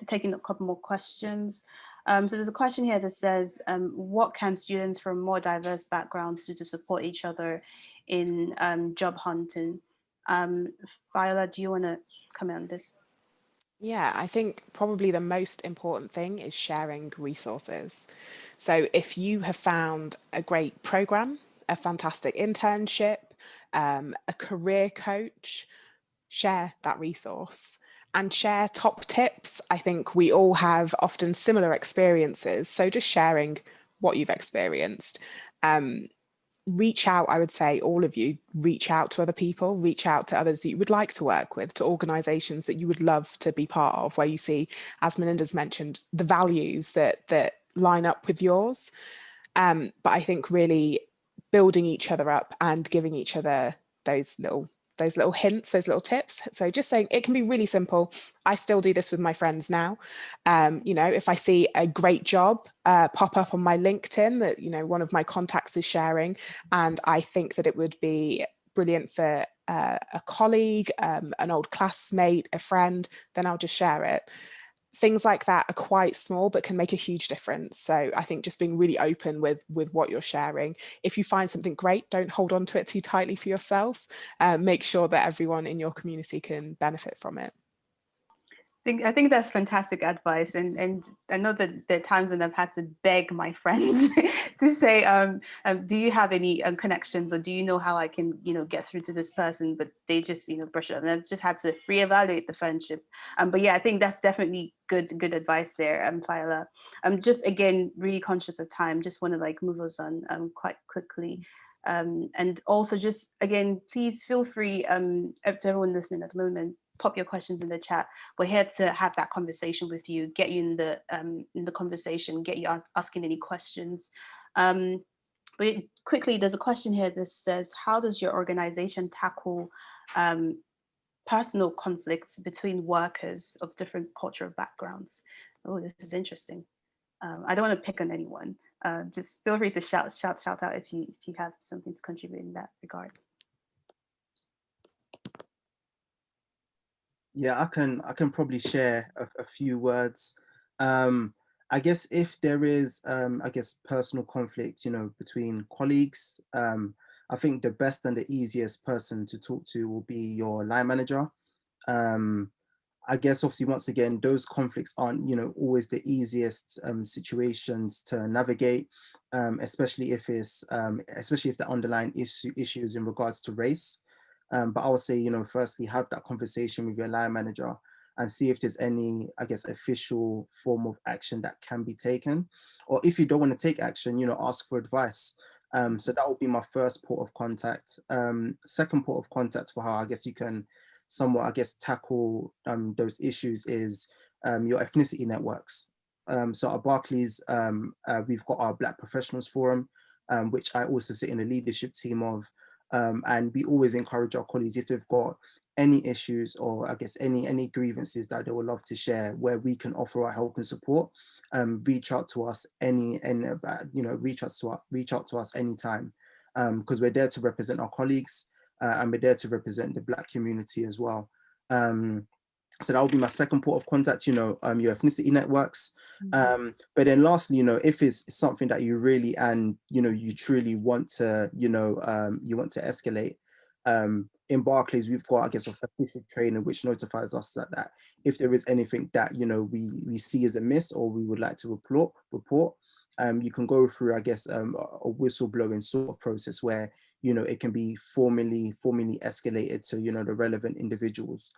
taking a couple more questions. So there's a question here that says, what can students from more diverse backgrounds do to support each other in job hunting? Viola, do you want to comment on this? Yeah, I think probably the most important thing is sharing resources. So if you have found a great program, a fantastic internship, a career coach, share that resource and share top tips. I think we all have often similar experiences. So just sharing what you've experienced. Reach out, I would say, all of you, reach out to other people, reach out to others that you would like to work with, to organisations that you would love to be part of, where you see, as Melinda's mentioned, the values that line up with yours. But I think really building each other up and giving each other those little hints, those little tips. So just saying, it can be really simple. I still do this with my friends now. If I see a great job pop up on my LinkedIn that, one of my contacts is sharing, and I think that it would be brilliant for a colleague, an old classmate, a friend, then I'll just share it. things like that are quite small but can make a huge difference. So I think just being really open with what you're sharing. If you find something great, don't hold on to it too tightly for yourself. Make sure that everyone in your community can benefit from it. I think that's fantastic advice, and I know that there are times when I've had to beg my friends to say, do you have any connections, or do you know how I can, get through to this person? But they just, brush it up, and I've just had to reevaluate the friendship. But yeah, I think that's definitely good advice there, Viola. I'm just, again, really conscious of time. Just want to move us on quite quickly. And also just, again, please feel free, to everyone listening at the moment, pop your questions in the chat. We're here to have that conversation with you, get you in the conversation, get you asking any questions. But quickly, there's a question here that says, how does your organization tackle personal conflicts between workers of different cultural backgrounds? Oh, this is interesting. I don't want to pick on anyone. Just feel free to shout out if you have something to contribute in that regard. Yeah, I can probably share a few words. I guess if there is, I guess, personal conflict, between colleagues, I think the best and the easiest person to talk to will be your line manager. I guess obviously, once again, those conflicts aren't, always the easiest situations to navigate, especially if the underlying issues in regards to race. But I would say, firstly, have that conversation with your line manager and see if there's any, I guess, official form of action that can be taken. Or if you don't want to take action, ask for advice. So that would be my first port of contact. Second port of contact for how I guess you can somewhat, I guess, tackle those issues is your ethnicity networks. So at Barclays, we've got our Black Professionals Forum, which I also sit in the leadership team of. And we always encourage our colleagues, if they've got any issues or I guess any grievances that they would love to share, where we can offer our help and support, reach out to us reach out to us anytime, because we're there to represent our colleagues, and we're there to represent the Black community as well. So that will be my second port of contact, your ethnicity networks. But then lastly, if it's something that you really and, you truly want to, you want to escalate, in Barclays, we've got, I guess, official training, which notifies us that if there is anything that, we see as a miss or we would like to report, you can go through, I guess, a whistleblowing sort of process where, it can be formally escalated to, the relevant individuals.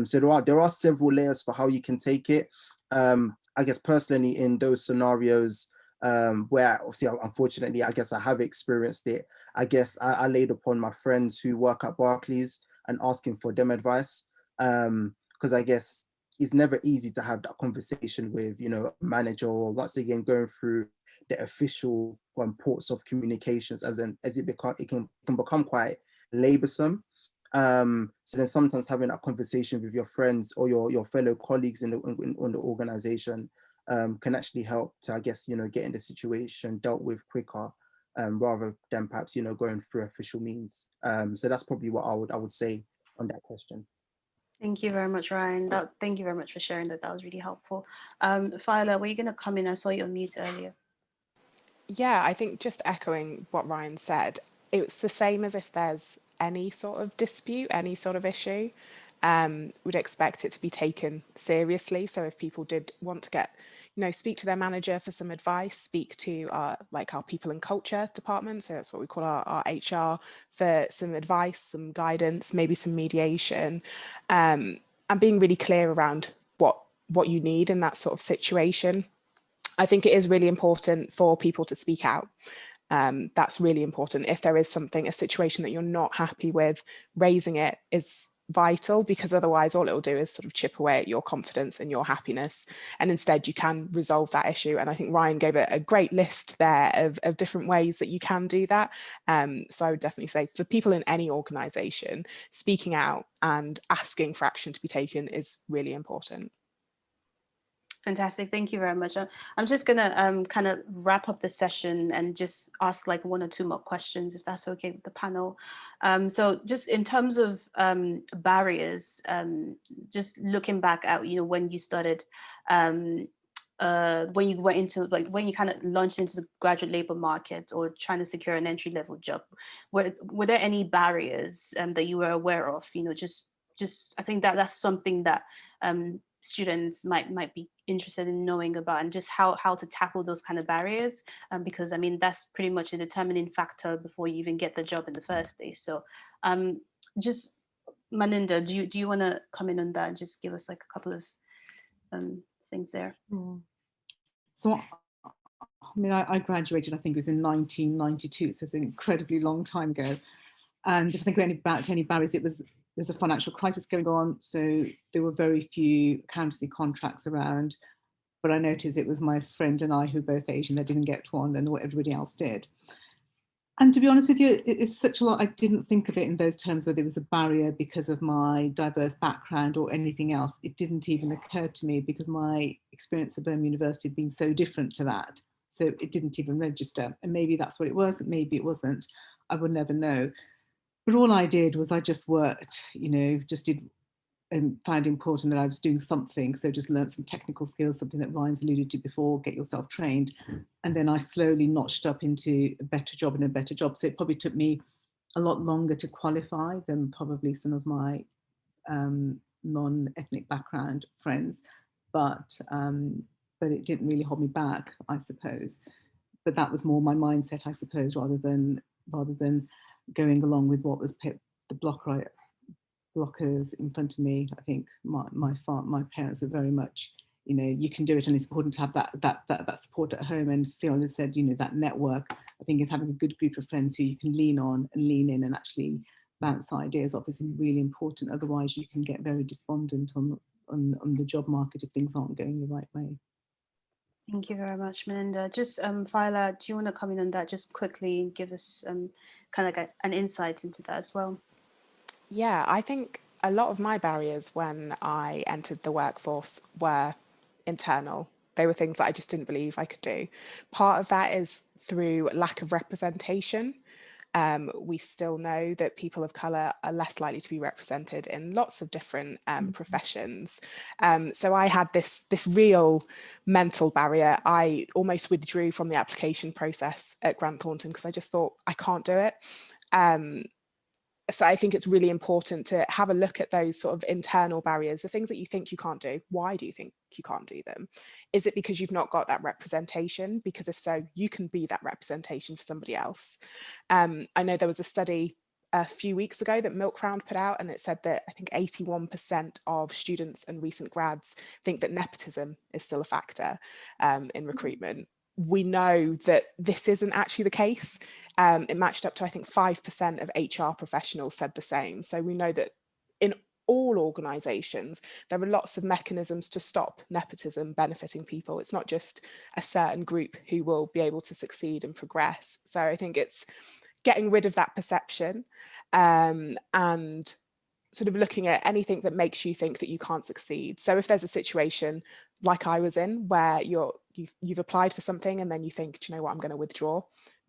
So there are several layers for how you can take it. I guess personally in those scenarios, where obviously, unfortunately, I guess I have experienced it. I guess I laid upon my friends who work at Barclays and asking for them advice, because I guess it's never easy to have that conversation with, a manager, or once again going through the official ports of communications, as it can become quite laborsome. So then sometimes having that conversation with your friends or your fellow colleagues in the organization can actually help to, I guess, getting the situation dealt with quicker, rather than perhaps, going through official means. So that's probably what I would say on that question. Thank you very much, Ryan. Thank you very much for sharing that. That was really helpful. Phyla, were you going to come in? I saw you on mute earlier. Yeah, I think just echoing what Ryan said, it's the same as if there's any sort of dispute, any sort of issue, we'd expect it to be taken seriously. So if people did want to get, speak to their manager for some advice, speak to our people and culture department, so that's what we call our HR, for some advice, some guidance, maybe some mediation, and being really clear around what you need in that sort of situation. I think it is really important for people to speak out. That's really important. If there is a situation that you're not happy with, raising it is vital, because otherwise all it will do is sort of chip away at your confidence and your happiness. And instead you can resolve that issue. And I think Ryan gave a great list there of different ways that you can do that. So I would definitely say for people in any organisation, speaking out and asking for action to be taken is really important. Fantastic. Thank you very much. I'm just going to kind of wrap up the session and just ask like 1 or 2 more questions, if that's okay with the panel. So just in terms of barriers, just looking back at, when you started, when you went into, like, when you kind of launched into the graduate labor market or trying to secure an entry-level job, were there any barriers that you were aware of? Just I think that's something that students might be interested in knowing about, and just how to tackle those kind of barriers, because I mean that's pretty much a determining factor before you even get the job in the first place. So just Melinda, do you want to comment on that and just give us like a couple of things there? So I mean, I graduated, I think it was in 1992, so it's an incredibly long time ago. And if I think back to any barriers, there's a financial crisis going on, so there were very few accountancy contracts around. But I noticed it was my friend and I who were both Asian that didn't get one, and what everybody else did. And to be honest with you, it's such a lot. I didn't think of it in those terms, where there was a barrier because of my diverse background or anything else. It didn't even occur to me because my experience at Birmingham University had been so different to that. So it didn't even register. And maybe that's what it was, maybe it wasn't. I would never know. But all I did was I just worked, just did, and found important that I was doing something. So just learned some technical skills, something that Ryan's alluded to before, get yourself trained. And then I slowly notched up into a better job and a better job. So it probably took me a lot longer to qualify than probably some of my non-ethnic background friends. But it didn't really hold me back, I suppose. But that was more my mindset, I suppose, rather than going along with what was the blockers in front of me. I think my parents were very much, you can do it, and it's important to have that support at home. And Fiona said, that network, I think, is having a good group of friends who you can lean on and lean in and actually bounce ideas off is really important. Otherwise, you can get very despondent on the job market if things aren't going the right way. Thank you very much, Melinda. Just Fila, do you want to comment on that just quickly and give us kind of like an insight into that as well? Yeah, I think a lot of my barriers when I entered the workforce were internal. They were things that I just didn't believe I could do. Part of that is through lack of representation. We still know that people of colour are less likely to be represented in lots of different professions. So I had this real mental barrier. I almost withdrew from the application process at Grant Thornton because I just thought, I can't do it. So I think it's really important to have a look at those sort of internal barriers, the things that you think you can't do. Why do you think you can't do them? Is it because you've not got that representation? Because if so, you can be that representation for somebody else. I know there was a study a few weeks ago that Milkround put out, and it said that I think 81% of students and recent grads think that nepotism is still a factor in recruitment. We know that this isn't actually the case. It matched up to, I think, 5% of HR professionals said the same. So we know that in all organisations, there are lots of mechanisms to stop nepotism benefiting people. It's not just a certain group who will be able to succeed and progress. So I think it's getting rid of that perception and sort of looking at anything that makes you think that you can't succeed. So if there's a situation like I was in where you've applied for something and then you think, do you know what, I'm going to withdraw,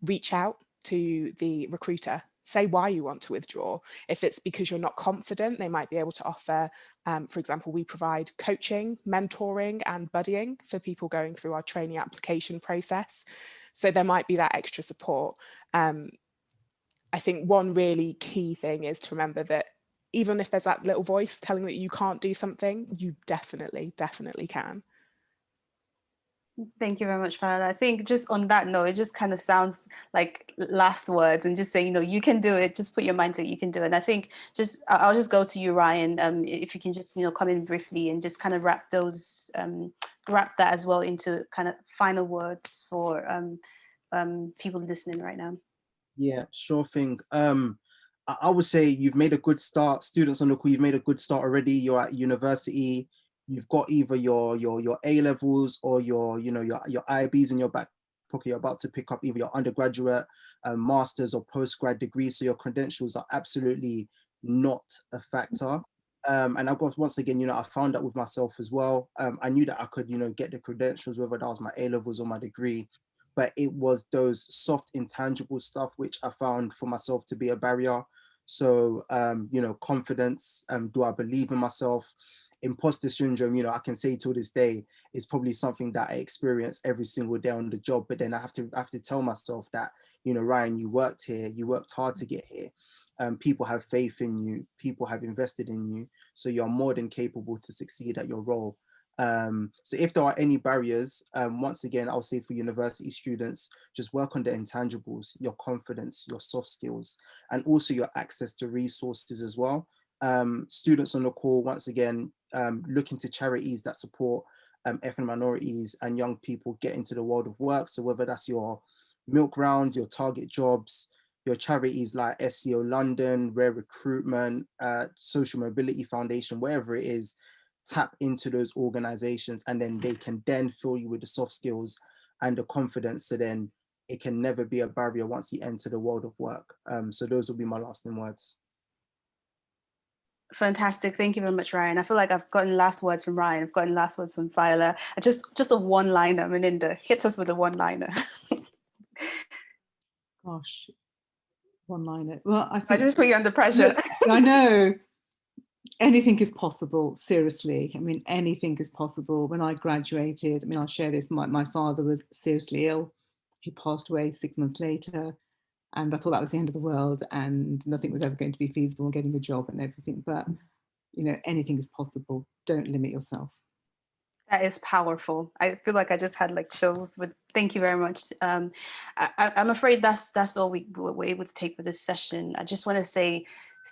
reach out to the recruiter, say why you want to withdraw. If it's because you're not confident, they might be able to offer, for example, we provide coaching, mentoring and buddying for people going through our training application process. So there might be that extra support. I think one really key thing is to remember that even if there's that little voice telling that you can't do something, you definitely can. Thank you very much, Farah. I think just on that note, it just kind of sounds like last words and just saying, you can do it. Just put your mind to it, you can do it. And I think I'll just go to you, Ryan, if you can just, come in briefly and just kind of wrap that as well into kind of final words for people listening right now. Yeah, sure thing. I would say you've made a good start. Students on the call, you've made a good start already. You're at university. You've got either your A levels or your IBs in your back pocket. You're about to pick up either your undergraduate, master's or postgrad degree. So your credentials are absolutely not a factor. And I got, once again, I found that with myself as well. I knew that I could, get the credentials, whether that was my A-levels or my degree, but it was those soft, intangible stuff which I found for myself to be a barrier. So, confidence, do I believe in myself? Imposter syndrome, I can say till this day is probably something that I experience every single day on the job, but then I have to tell myself that, Ryan, you worked here, you worked hard to get here. People have faith in you, people have invested in you, so you're more than capable to succeed at your role. So if there are any barriers, once again, I'll say for university students, just work on the intangibles, your confidence, your soft skills, and also your access to resources as well. Students on the call, once again, look into charities that support ethnic minorities and young people get into the world of work. So whether that's your milk rounds, your target jobs, your charities like SEO London, Rare Recruitment, Social Mobility Foundation, wherever it is, tap into those organizations, and then they can then fill you with the soft skills and the confidence, so then it can never be a barrier once you enter the world of work. So those will be my lasting words. Fantastic. Thank you very much, Ryan. I feel like I've gotten last words from Ryan. I've gotten last words from Viola. Just a one-liner, Melinda. Hit us with a one-liner. Gosh, one-liner. Well, I just put you under pressure. I know. Anything is possible, seriously. I mean, anything is possible. When I graduated, I mean, I'll share this, my father was seriously ill. He passed away 6 months later, and I thought that was the end of the world and nothing was ever going to be feasible and getting a job and everything. But, anything is possible. Don't limit yourself. That is powerful. I feel like I just had like chills. But thank you very much. I'm afraid that's all we're able to take for this session. I just want to say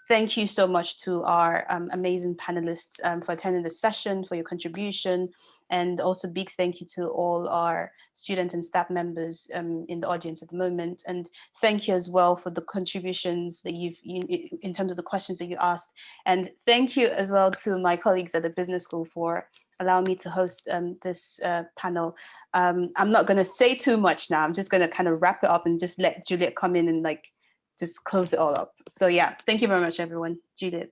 thank you so much to our amazing panelists for attending the session, for your contribution, and also big thank you to all our student and staff members in the audience at the moment. And thank you as well for the contributions that in terms of the questions that you asked. And thank you as well to my colleagues at the business school for allowing me to host this panel. I'm not going to say too much now. I'm just going to kind of wrap it up and just let Juliet come in and just close it all up. So yeah, thank you very much, everyone. Juliet.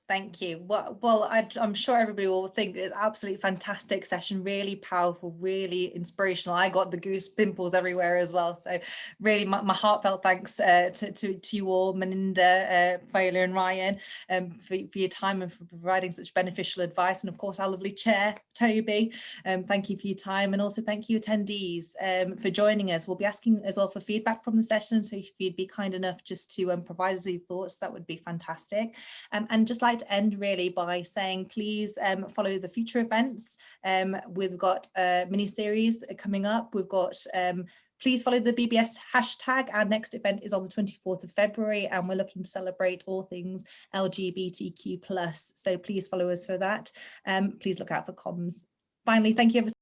Thank you. Well, I'm sure everybody will think it's absolutely fantastic session, really powerful, really inspirational. I got the goose pimples everywhere as well. So really my heartfelt thanks to you all, Melinda, Viola and Ryan, for your time and for providing such beneficial advice. And of course, our lovely chair, Toby. Thank you for your time, and also thank you attendees for joining us. We'll be asking as well for feedback from the session. So if you'd be kind enough just to provide us your thoughts, that would be fantastic. And just like to end really by saying, please follow the future events. We've got a mini series coming up. We've got please follow the BBS hashtag. Our next event is on the 24th of February, and we're looking to celebrate all things LGBTQ+. So please follow us for that. Please look out for comms. Finally, thank you ever